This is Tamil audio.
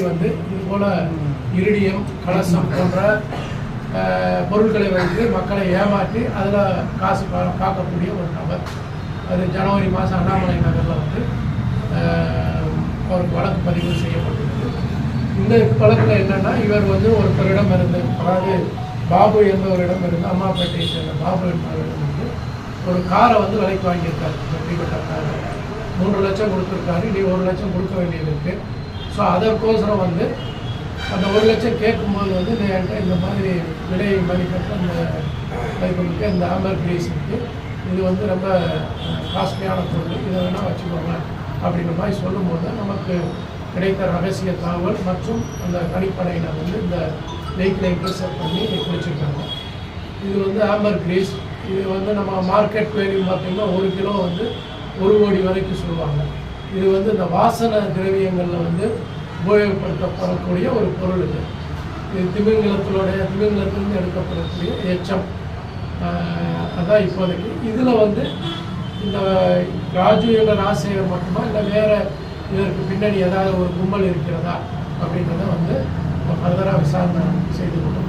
வந்து இது போல இரிடியம் கலசம் போன்ற பொருட்களை வைத்து மக்களை ஏமாற்றி அதில் காசு பார்க்கக்கூடிய ஒரு நபர். அது ஜனவரி மாதம் அண்ணாமலை நகரில் வந்து அவருக்கு வழக்கு பதிவு செய்யப்பட்டுள்ளது. இந்த வழக்கில் என்னென்னா, இவர் வந்து ஒருத்தரிடம் இருந்து, அதாவது பாபு என்பவரிடம் இருந்து, அம்மாப்பேட்டையை சேர்ந்த பாபு என்பவரிடம் இருந்து ஒரு காரை வந்து விலைக்கு வாங்கியிருக்காரு. வெற்றிப்பட்ட காரை 3 லட்சம் கொடுத்துருக்காரு. இனி 1 லட்சம் கொடுக்க வேண்டியது இருக்குது. ஸோ அதற்கோசரம் வந்து அந்த 1 லட்சம் கேட்கும்போது வந்து என்கிட்ட இந்த மாதிரி விலை மதிப்பற்ற இந்த மதிப்புக்கு இந்த ஆம்பர் கிரீஸ் இருக்குது, இது வந்து ரொம்ப காஸ்ட்லியான பொருள், இதை வேணால் வச்சுக்கோங்க அப்படின்ற மாதிரி சொல்லும்போது நமக்கு கிடைத்த ரகசிய தகவல் மற்றும் அந்த தனிப்படையினர் வந்து இந்த வெஹிக்கிளை இன்டர்செப்ட் பண்ணி பிடிச்சிருக்காங்க. இது வந்து ஆம்பர் கிரீஸ். இது வந்து நம்ம மார்க்கெட் வேல்யூ பார்த்திங்கன்னா 1 கிலோ வந்து 1 கோடி வரைக்கும் சொல்லுவாங்க. இது வந்து இந்த வாசனை திரவியங்களில் வந்து உபயோகப்படுத்தப்படக்கூடிய ஒரு பொருள். இது திமிங்கலத்திலிருந்து எடுக்கப்படக்கூடிய எச்சம். அதான் இப்போதைக்கு இதில் வந்து இந்த ராஜு என்ற ராஜசேகர் மட்டுமா, இல்லை வேறு இதற்கு பின்னணி ஏதாவது ஒரு கும்பல் இருக்கிறதா அப்படின்றத வந்து ஃபர்தராக விசாரணை செய்து கொண்டு